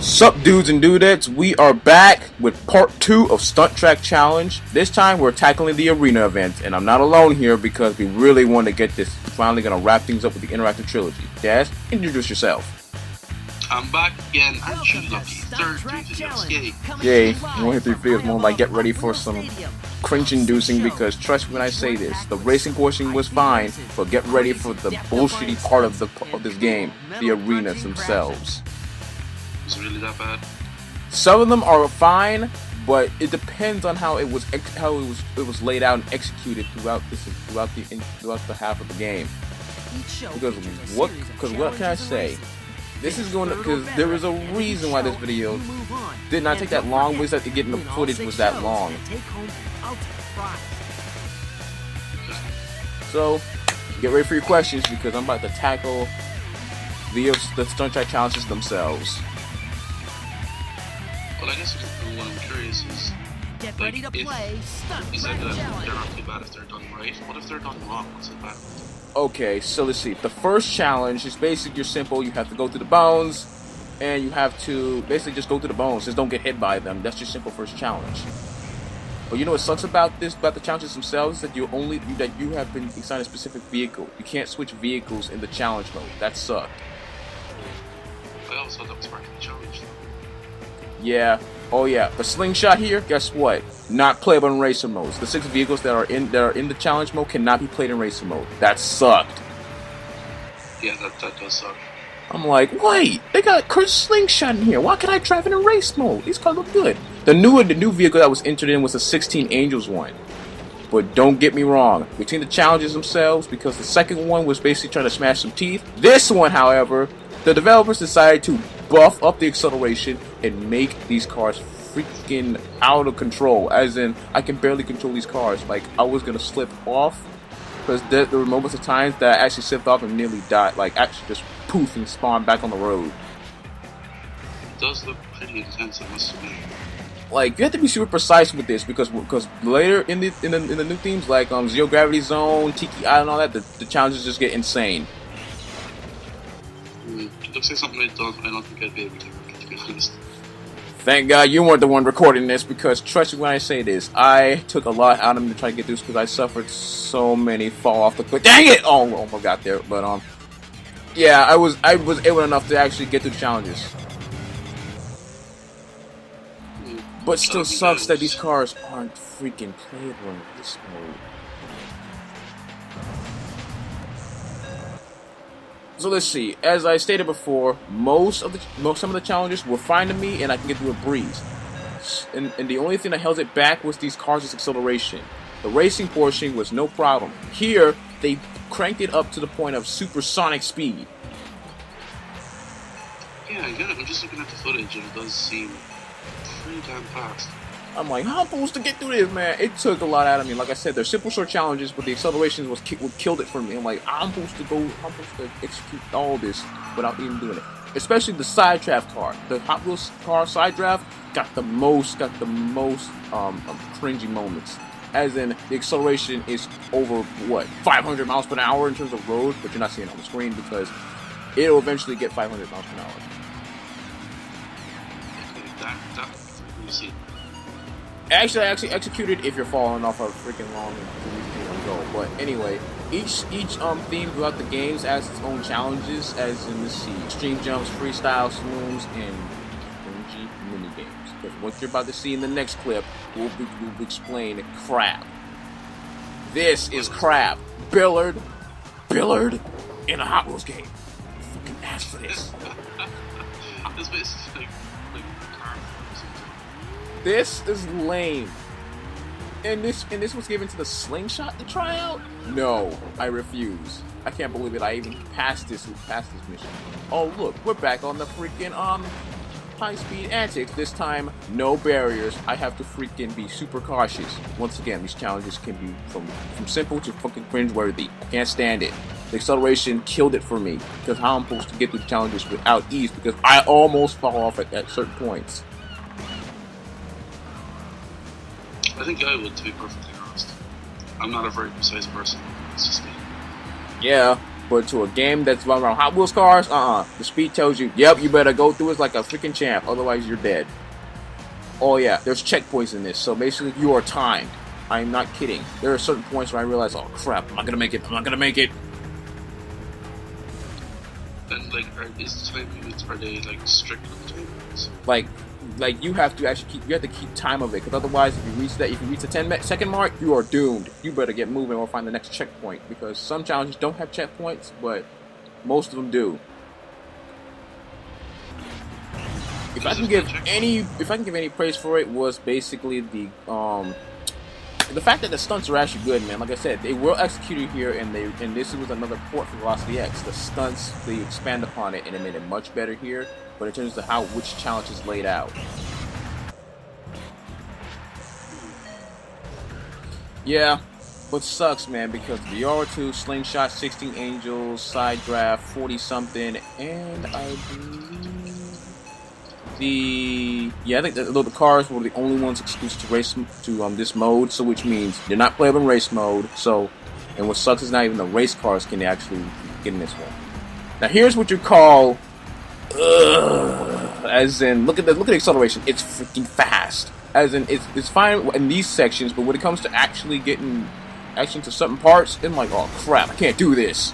Sup dudes and dudettes, we are back with part 2 of Stunt Track Challenge. This time we're tackling the arena event, and I'm not alone here because we really want to get this. Finally gonna wrap things up with the interactive trilogy. Daz, introduce yourself. I'm back again. I'm Trilogy, third video skate. Yay, 1 3 videos more like get ready for some cringe inducing because trust me when I say this, the racing portion was fine, but get ready for the bullshitty part of this game, the arenas themselves. Is it really that bad? Some of them are fine, but it depends on how it was laid out and executed throughout the half of the game. Because what can I say? This is going to, because there is a reason why this video did not take that long, was that getting the footage was that long. So get ready for your questions because I'm about to tackle the Stunt Track challenges themselves. Well, I guess what I'm curious is, like, if you said that they're not too bad if they're done right. What if they're done wrong? What's it bad? Okay, so let's see. The first challenge is basically simple. You have to go through the bones, and you have to basically just go through the bones. Just don't get hit by them. That's your simple first challenge. But you know what sucks about the challenges themselves? That you have been assigned a specific vehicle. You can't switch vehicles in the challenge mode. That sucked. I always thought that was part of the challenge. Yeah. Oh yeah. The slingshot here, guess what? Not playable in racer modes. The 6 vehicles that are in the challenge mode cannot be played in racer mode. That sucked. Yeah, that does suck. I'm like, wait, they got Chris Slingshot in here. Why can't I drive in race mode? These cars look good. The new vehicle that was entered in was the 16 Angels one. But don't get me wrong, between the challenges themselves, because the second one was basically trying to smash some teeth. This one, however, the developers decided to buff up the acceleration and make these cars freaking out of control. As in, I can barely control these cars. Like, I was gonna slip off because there were moments of times that I actually slipped off and nearly died. Like, actually just poof and spawned back on the road. It does look pretty intense, I must admit. Like, you have to be super precise with this because later in the new themes like Zero Gravity Zone, Tiki Island, and all that, the challenges just get insane. It looks like something I don't think I'd be able to work, to be honest. Thank God you weren't the one recording this because trust me when I say this, I took a lot out of me to try to get through this because I suffered so many fall off the cliff. Dang it! Oh, almost got there, but yeah, I was able enough to actually get through the challenges. But still sucks that these cars aren't freaking playable in this mode. So let's see. As I stated before, some of the challenges were fine to me, and I can get through a breeze. And the only thing that held it back was these cars' acceleration. The racing portion was no problem. Here, they cranked it up to the point of supersonic speed. Yeah, I get it. I'm just looking at the footage, and it does seem pretty damn fast. I'm like, how am I supposed to get through this, man? It took a lot out of me. Like I said, they're simple short challenges, but the accelerations what killed it for me. I'm like, I'm supposed to execute all this without even doing it. Especially the side draft car. The Hot Wheels car side draft got the most cringy moments. As in, the acceleration is over, 500 miles per hour in terms of road, but you're not seeing it on the screen because it'll eventually get 500 miles per hour. Let me see. Actually, I actually executed if you're falling off a freaking long go. But anyway, each theme throughout the games has its own challenges, as in let's see, extreme jumps, freestyle swims, and cringy mini games. Because what you're about to see in the next clip will explain crap. This is crap. Billard in a Hot Wheels game. Fucking ask for this. This basically This is lame. And this was given to the slingshot to try out? No, I refuse. I can't believe it. I even passed this mission. Oh look, we're back on the freaking high-speed antics. This time, no barriers. I have to freaking be super cautious. Once again, these challenges can be from simple to fucking cringeworthy. I can't stand it. The acceleration killed it for me because how I'm supposed to get through the challenges without ease because I almost fall off at certain points. I think I would, to be perfectly honest. I'm not a very precise person. It's just me. Yeah, But to a game that's run around Hot Wheels cars, the speed tells you, yep, you better go through it like a freaking champ, otherwise you're dead. Oh yeah, there's checkpoints in this, so basically you are timed. I'm not kidding. There are certain points where I realize, oh crap, I'm not gonna make it. And like, is the time limits, are they like strict on the time limits? Like you have to actually keep time of it, because otherwise if you reach the 10-second mark, you are doomed. You better get moving or find the next checkpoint, because some challenges don't have checkpoints, but most of them do. If I can give any praise for it, was basically the fact that the stunts are actually good, man. Like I said, they were executed here, and this was another port for Velocity X. The stunts, they expand upon it, and it made it much better here. But in terms of which challenge is laid out, yeah, but sucks, man, because the R2, Slingshot, 16 Angels, Side Draft, 40 something, and I believe I think the cars were the only ones exclusive to race this mode, so which means they're not playable in race mode. So, and what sucks is not even the race cars can actually get in this one. Now here's what you call, as in look at the acceleration. It's freaking fast. As in it's fine in these sections, but when it comes to actually getting to certain parts, I'm like, oh crap, I can't do this.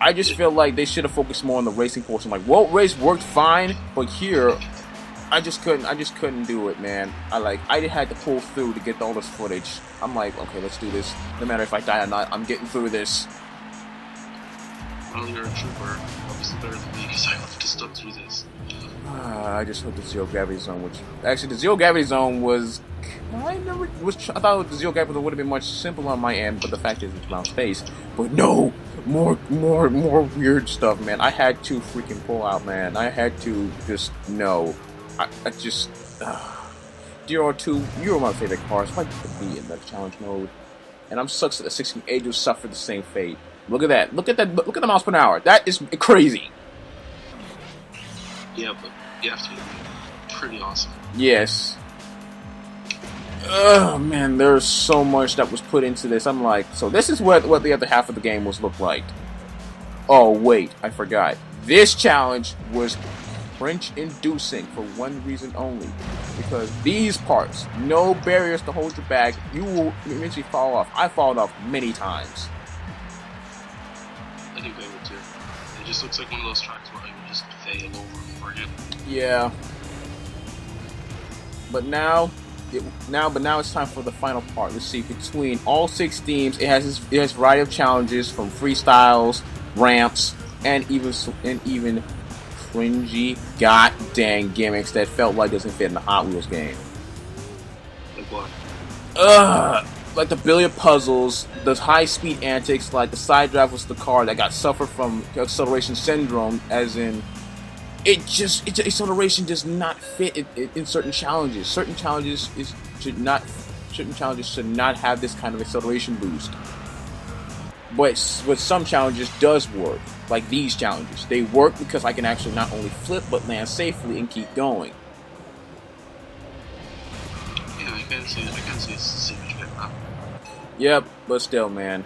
I just feel like they should have focused more on the racing portion. Like, World Race worked fine, but here, I just couldn't do it, man. I had to pull through to get all this footage. I'm like, okay, let's do this. No matter if I die or not, I'm getting through this. Well, you're a trooper. Obviously better than me, because I have to stuck through this. I just hope the Zero Gravity Zone, actually the Zero Gravity Zone was I thought the Zero Gravity Zone would have been much simpler on my end, but the fact is it's around space. But no, more weird stuff, man. I had to freaking pull out, man. I had to just no. I just DR2, you were my favorite cars. Why could be in that challenge mode? And I'm sucks that the 16 Angels suffered the same fate. Look at that. Look at the miles per hour. That is crazy. Yeah, but you have to be pretty awesome. Yes. Oh man, there's so much that was put into this. I'm like, so this is what the other half of the game was look like. Oh wait, I forgot. This challenge was cringe-inducing for one reason only. Because these parts, no barriers to hold you back, you will eventually fall off. I fallen off many times. I think I would too. It just looks like one of those tracks where I would just fail over and over again. Yeah. But now it's time for the final part. Let's see, between all 6 themes, it has a variety of challenges from freestyles, ramps, and even cringy goddamn gimmicks that felt like doesn't fit in the Hot Wheels game. Like what? Like the billiard puzzles, the high-speed antics, like the side drive was the car that suffered from acceleration syndrome, as in acceleration does not fit in certain challenges. Certain challenges should not have this kind of acceleration boost. But some challenges does work, like these challenges. They work because I can actually not only flip but land safely and keep going. Yeah, I can't see what you get now. Yep, but still, man.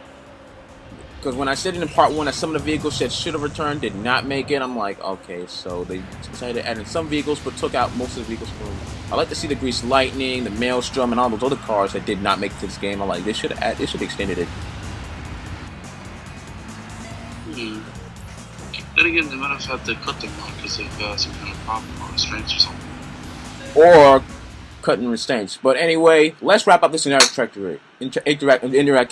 Because when I said in part 1 that some of the vehicles that should have returned did not make it, I'm like, okay, so they decided to add in some vehicles but took out most of the vehicles from. I like to see the Grease Lightning, the Maelstrom, and all those other cars that did not make it to this game. I'm like, they should have extended it. Then again, they might have had to cut them off because of some kind of problem or restraints or something. Or cutting restraints. But anyway, let's wrap up this interactive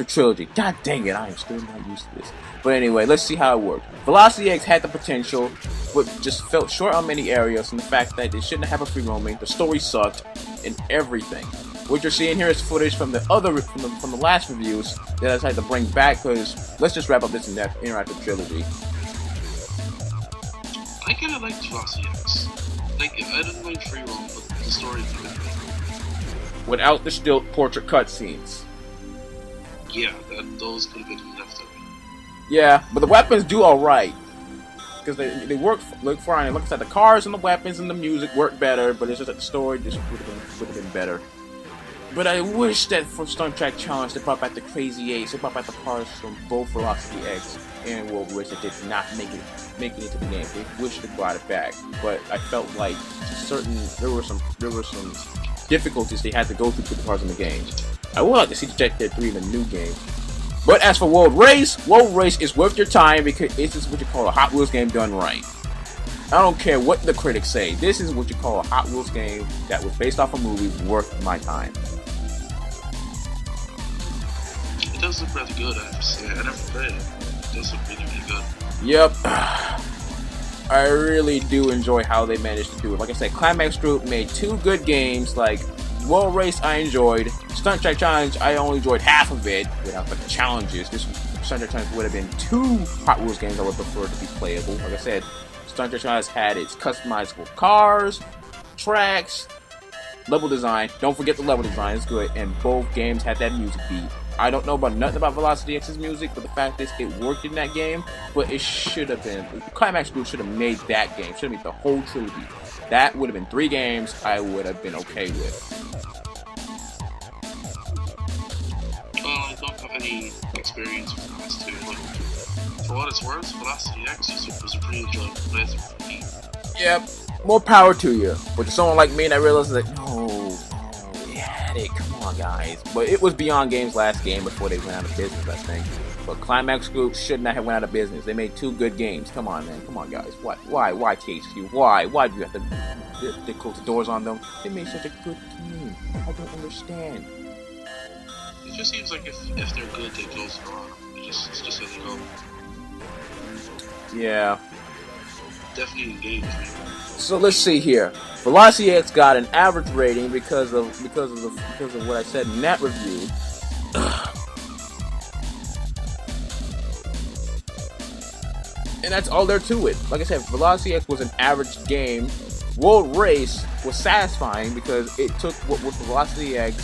trilogy. God dang it, I am still not used to this. But anyway, let's see how it worked. Velocity X had the potential, but just felt short on many areas, and the fact that they shouldn't have a free roaming, the story sucked, and everything. What you're seeing here is footage from the last reviews that I decided to bring back, because let's just wrap up this interactive trilogy. I kinda liked Velocity X. Like, I didn't like free roam, but the story is good. Without the still portrait cutscenes. Yeah, those could have been left out. Yeah, but the weapons do alright. Because they look fine. Like I said, the cars and the weapons and the music work better, but it's just that the story just would have been better. But I wish that for Stunt Track Challenge they brought back the Crazy Eights, they brought back the cars from both Velocity X and World Race that did not make it into the game. They wish they brought it back, but I felt like there were some difficulties they had to go through to the cars in the game. I would like to see the Jet Jet 3 in the new game. But as for World Race is worth your time because this is what you call a Hot Wheels game done right. I don't care what the critics say. This is what you call a Hot Wheels game that was based off a movie worth my time. It does look rather good, I have to say. I never played it. It does look really, really good. Yep. I really do enjoy how they managed to do it. Like I said, Climax Group made 2 good games. Like World Race, I enjoyed. Stunt Track Challenge, I only enjoyed half of it without the challenges. This Stunt Track Challenge would have been 2 Hot Wheels games I would prefer to be playable. Like I said, Stunt Track Challenge had its customizable cars, tracks, level design. Don't forget the level design is good, and both games had that music beat. I don't know about nothing about Velocity X's music, but the fact is it worked in that game. But it should have been Climax Group should have made that game. Should have made the whole trilogy. That would have been 3 games I would have been okay with. Well, I don't have any experience with the last 2, but for what it's worth, Velocity X was a pretty enjoyable playthrough for me. Yep, more power to you. But to someone like me, and I realized that no, they had it. Come on, guys. But it was Beyond Games' last game before they went out of business, I think. But Climax Group should not have went out of business. They made 2 good games. Come on, man. Come on, guys. Why THQ? Why do you have to close the doors on them? They made such a good game. I don't understand. It just seems like if they're good, they close the door on them. It's just how they go. Yeah. Definitely engaged me. So let's see here. Velocity X got an average rating because of what I said in that review. And that's all there to it. Like I said, Velocity X was an average game. World Race was satisfying because it took what was Velocity X,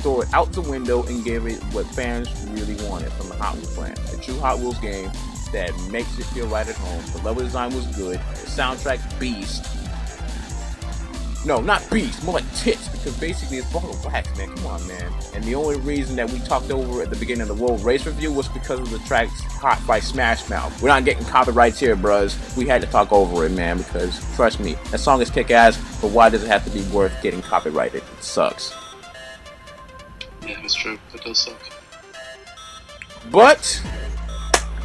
threw it out the window, and gave it what fans really wanted from the Hot Wheels brand. A true Hot Wheels game that makes you feel right at home. The level design was good. The soundtrack beast. No, not beast, more like tits, because basically it's ball of wax, man. Come on, man. And the only reason that we talked over at the beginning of the World Race review was because of the tracks Hot by Smash Mouth. We're not getting copyrights here, bros. We had to talk over it, man, because trust me, that song is kick-ass, but why does it have to be worth getting copyrighted? It sucks. Yeah, that's true. That does suck. But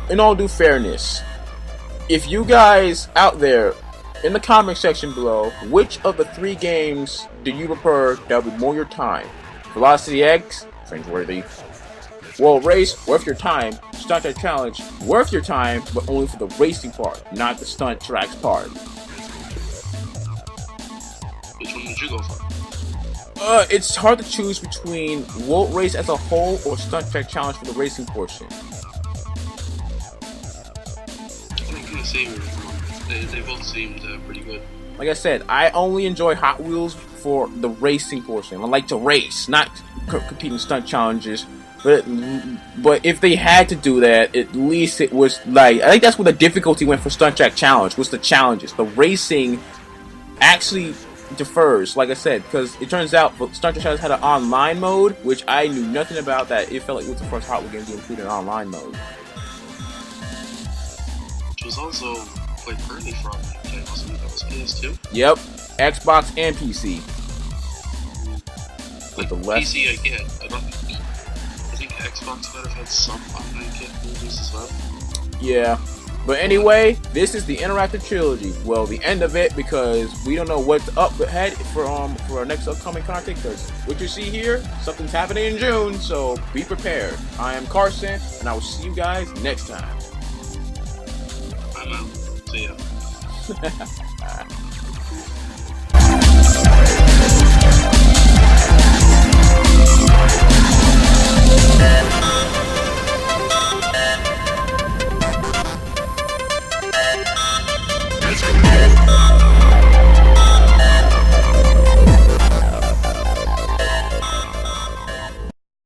in all due fairness, if you guys out there in the comment section below, which of the 3 games do you prefer that would be more your time? Velocity X, cringeworthy. World Race, worth your time. Stunt Track Challenge, worth your time, but only for the racing part, not the stunt tracks part. Which one did you go for? It's hard to choose between World Race as a whole or Stunt Track Challenge for the racing portion. They both seemed pretty good. Like I said, I only enjoy Hot Wheels for the racing portion. I like to race, not competing stunt challenges. But if they had to do that, at least it was like, I think that's where the difficulty went for Stunt Track Challenge, was the challenges. The racing actually differs, like I said, because it turns out Stunt Track Challenge had an online mode, which I knew nothing about. That it felt like it was the first Hot Wheels game to include an online mode. Which was also quite early for online play, wasn't it? That was PS2? Yep, Xbox and PC. Like PC, I get. I think Xbox might have had some online capabilities as well. Yeah, but anyway, this is the interactive trilogy. Well, the end of it, because we don't know what's up ahead for our next upcoming content. Because what you see here, something's happening in June, so be prepared. I am Carson, and I will see you guys next time. I'm out. See ya.